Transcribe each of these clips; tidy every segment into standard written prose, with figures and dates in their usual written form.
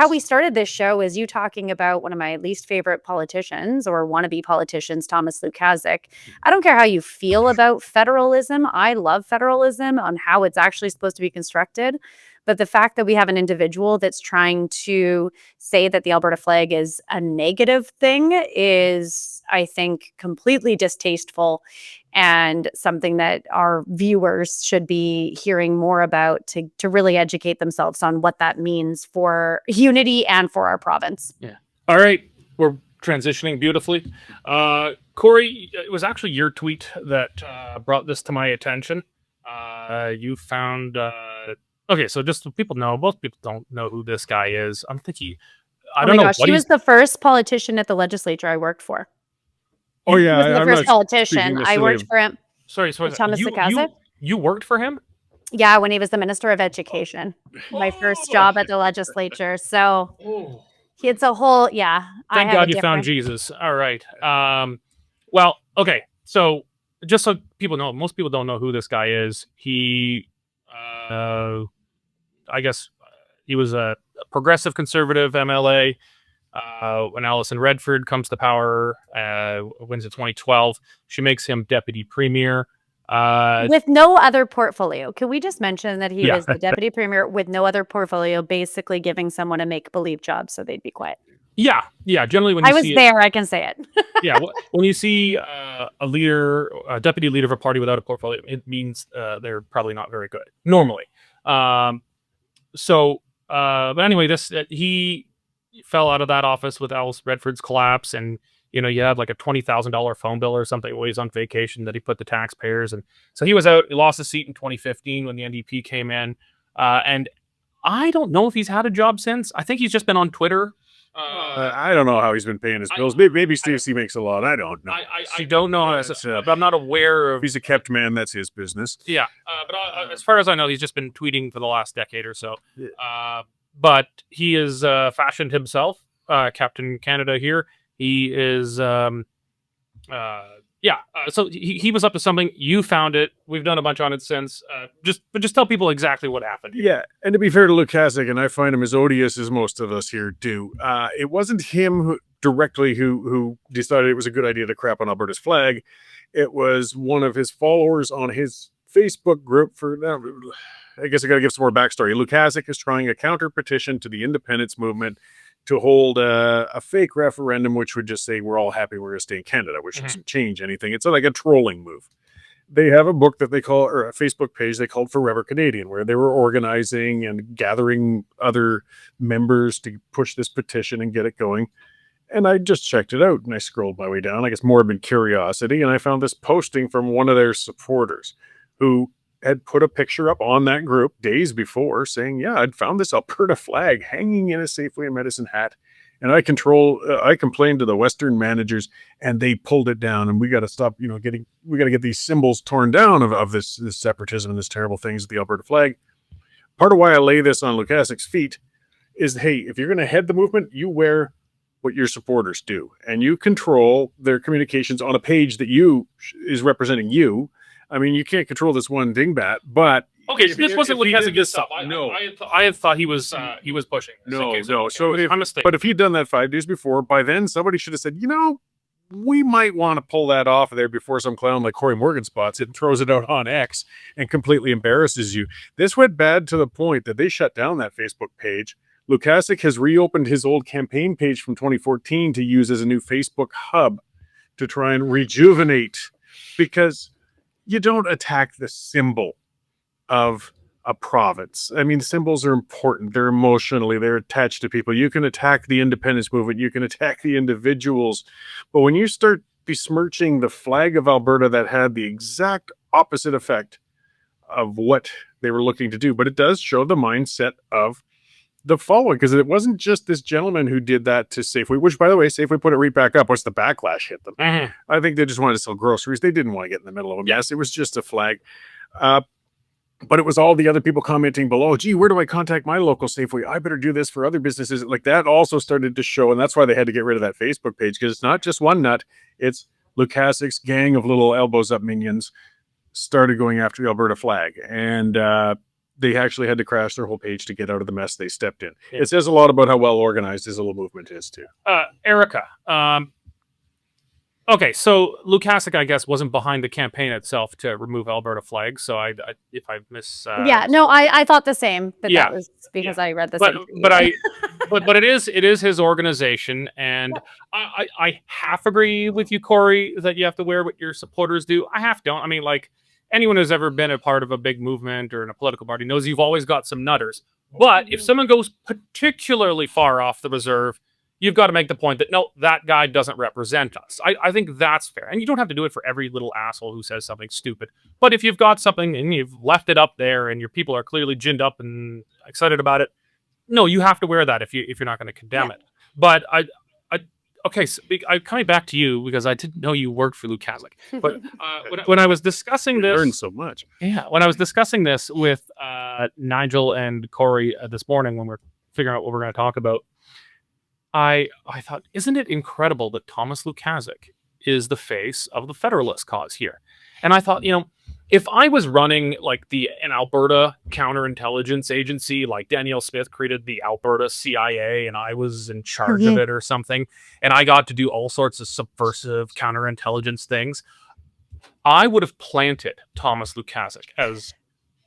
how we started this show is you talking about one of my least favorite politicians or wannabe politicians, Thomas Lukaszuk. I don't care how you feel about federalism. I love federalism on how it's actually supposed to be constructed. But the fact that we have an individual that's trying to say that the Alberta flag is a negative thing is, I think, completely distasteful and something that our viewers should be hearing more about to really educate themselves on what that means for unity and for our province. Yeah. All right. We're transitioning beautifully. Cory, it was actually your tweet that brought this to my attention. You found... okay, so just so people know, most people don't know who this guy is. I'm thinking... I don't know. Gosh, he was the first politician at the legislature I worked for. Oh, yeah. He was the first politician. I worked for him. Sorry. Thomas Lukaszuk. You worked for him? Yeah, when he was the Minister of Education. My first job at the legislature. So it's a whole, yeah. Thank God you found Jesus. All right. Well, okay. So just so people know, most people don't know who this guy is. He, I guess he was a progressive conservative MLA. When Alison Redford comes to power, wins in 2012, she makes him deputy premier. With no other portfolio. Can we just mention that he was the deputy premier with no other portfolio, basically giving someone a make-believe job so they'd be quiet? Yeah. Generally, when you I was there, I can say it. Yeah, when you see a deputy leader of a party without a portfolio, it means they're probably not very good normally. But anyway, he fell out of that office with Alice Redford's collapse, and you had like a $20,000 phone bill or something while he's on vacation that he put the taxpayers, and so he was out. He lost his seat in 2015 when the NDP came in, and I don't know if he's had a job since. I think he's just been on Twitter. I don't know how he's been paying his bills. Maybe Stacey makes a lot. I don't know. I don't know, but I'm not aware of. He's a kept man. That's his business. Yeah, but as far as I know, he's just been tweeting for the last decade or so. But he is fashioned himself, Captain Canada here. He is, so he was up to something. You found it. We've done a bunch on it since. Just tell people exactly what happened. Yeah, and to be fair to Lukaszuk, and I find him as odious as most of us here do, it wasn't him who decided it was a good idea to crap on Alberta's flag. It was one of his followers on his Facebook group I guess I got to give some more backstory. Lukaszuk is trying a counter petition to the independence movement to hold a fake referendum, which would just say we're all happy we're going to stay in Canada, which doesn't change anything. It's like a trolling move. They have a book that they call, or a Facebook page they called Forever Canadian, where they were organizing and gathering other members to push this petition and get it going. And I just checked it out, and I scrolled my way down, I guess morbid curiosity, and I found this posting from one of their supporters who had put a picture up on that group days before saying, yeah, I'd found this Alberta flag hanging in a Safeway and Medicine Hat. And I complained to the Western managers and they pulled it down, and we got to stop, we got to get these symbols torn down of this separatism and this terrible things with the Alberta flag. Part of why I lay this on Lukaszuk's feet is, hey, if you're going to head the movement, you wear what your supporters do, and you control their communications on a page that is representing you. I mean, you can't control this one dingbat, but okay, so this wasn't Lukaszuk good stuff. No, I had thought he was pushing. No. So if he'd done that 5 days before, by then somebody should have said, we might want to pull that off of there before some clown like Cory Morgan spots it and throws it out on X and completely embarrasses you. This went bad to the point that they shut down that Facebook page. Lukaszuk has reopened his old campaign page from 2014 to use as a new Facebook hub to try and rejuvenate, because you don't attack the symbol of a province. I mean, symbols are important. They're attached to people. You can attack the independence movement. You can attack the individuals. But when you start besmirching the flag of Alberta, that had the exact opposite effect of what they were looking to do. But it does show the mindset of the following, because it wasn't just this gentleman who did that to Safeway, which, by the way, Safeway put it right back up once the backlash hit them. I think they just wanted to sell groceries. They didn't want to get in the middle of them. Yes, it was just a flag. But it was all the other people commenting below, gee, where do I contact my local Safeway? I better do this for other businesses. Like, that also started to show, and that's why they had to get rid of that Facebook page, because it's not just one nut. It's Lukaszuk's gang of little elbows up minions started going after the Alberta flag. And they actually had to crash their whole page to get out of the mess they stepped in. Yeah. It says a lot about how well organized this little movement is too. Erika, okay, so Lukaszuk, I guess, wasn't behind the campaign itself to remove Alberta flags. So if I miss, yeah, no, I thought the same, but Yeah. that was because I read the but same. but it is his organization, and I half agree with you, Cory, that you have to wear what your supporters do. I half don't. I mean, like, anyone who's ever been a part of a big movement or in a political party knows you've always got some nutters. But if someone goes particularly far off the reserve, you've got to make the point that, no, that guy doesn't represent us. I think that's fair. And you don't have to do it for every little asshole who says something stupid. But if you've got something and you've left it up there and your people are clearly ginned up and excited about it, no, you have to wear that if you're not going to condemn it. But okay, so coming back to you, because I didn't know you worked for Lukaszuk. But when I was discussing this, Learned so much. Yeah, when I was discussing this with Nigel and Cory this morning when we're figuring out what we're going to talk about, I thought, isn't it incredible that Thomas Lukaszuk is the face of the Federalist cause here? And I thought, if I was running like an Alberta counterintelligence agency, like Danielle Smith created the Alberta CIA and I was in charge of it or something, and I got to do all sorts of subversive counterintelligence things, I would have planted Thomas Lukaszuk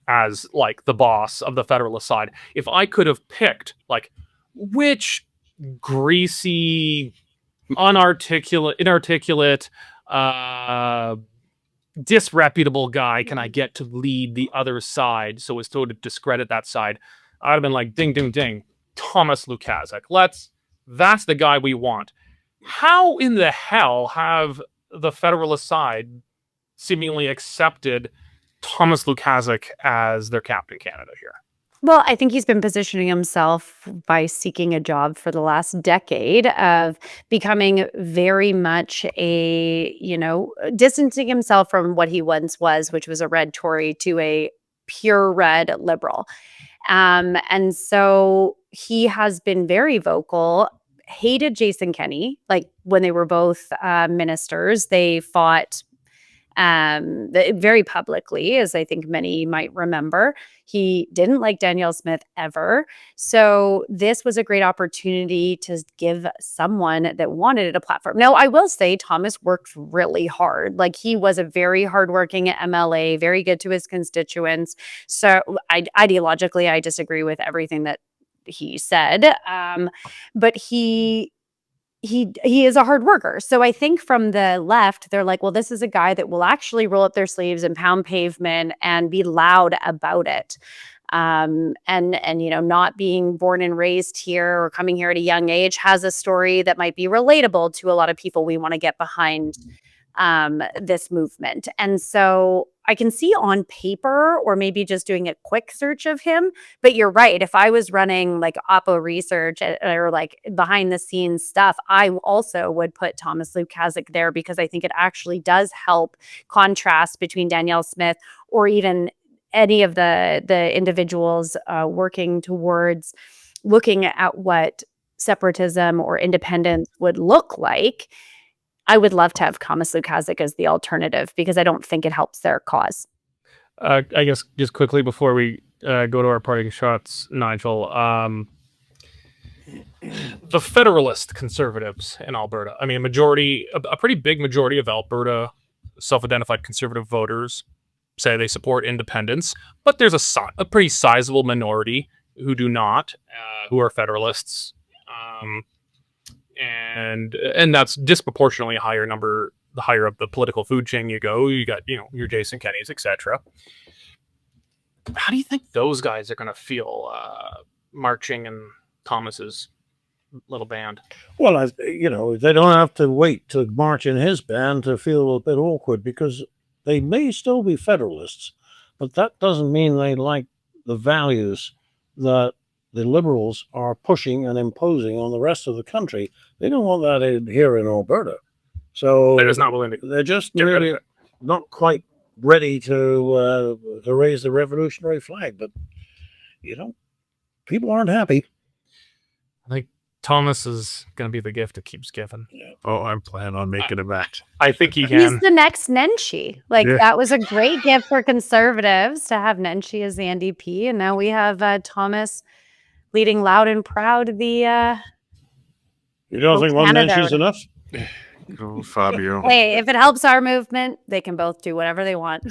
as like the boss of the Federalist side. If I could have picked like which greasy, inarticulate, disreputable guy can I get to lead the other side so as to discredit that side, I'd have been like, ding, ding, ding, Thomas Lukaszuk. That's the guy we want. How in the hell have the Federalist side seemingly accepted Thomas Lukaszuk as their captain candidate here? Well, I think he's been positioning himself by seeking a job for the last decade of becoming very much distancing himself from what he once was, which was a red Tory, to a pure red liberal. And so he has been very vocal, hated Jason Kenney. Like when they were both ministers, they fought very publicly, as I think many might remember. He didn't like Danielle Smith ever. So this was a great opportunity to give someone that wanted it a platform. Now, I will say Thomas worked really hard. Like he was a very hardworking MLA, very good to his constituents. So ideologically, I disagree with everything that he said. But he is a hard worker. So I think from the left, they're like, well, this is a guy that will actually roll up their sleeves and pound pavement and be loud about it. And not being born and raised here or coming here at a young age has a story that might be relatable to a lot of people we want to get behind this movement. And so I can see on paper, or maybe just doing a quick search of him, but you're right. If I was running like Oppo research or like behind the scenes stuff, I also would put Thomas Lukaszuk there because I think it actually does help contrast between Danielle Smith or even any of the individuals working towards looking at what separatism or independence would look like. I would love to have Thomas Lukaszuk as the alternative because I don't think it helps their cause. I guess just quickly before we go to our parting shots, Nigel, the Federalist conservatives in Alberta, I mean, a pretty big majority of Alberta self-identified conservative voters say they support independence, but there's a pretty sizable minority who do not, who are Federalists. And that's disproportionately a higher number the higher up the political food chain you go. You got, your Jason Kennys, etc. How do you think those guys are going to feel marching in Thomas's little band? Well, they don't have to wait to march in his band to feel a bit awkward because they may still be Federalists, but that doesn't mean they like the values that the Liberals are pushing and imposing on the rest of the country. They don't want that here in Alberta. So They're just not willing to. They're just really not quite ready to raise the revolutionary flag. But people aren't happy. I think Thomas is going to be the gift that keeps giving. Oh, I'm planning on making him that. I think he He's can. the next Nenshi. Like, Yeah. that was a great gift for conservatives to have Nenshi as the NDP. And now we have Thomas leading loud and proud the You don't think one Canada Nenshi's or- enough? Oh, Fabio. hey, if it helps our movement, they can both do whatever they want.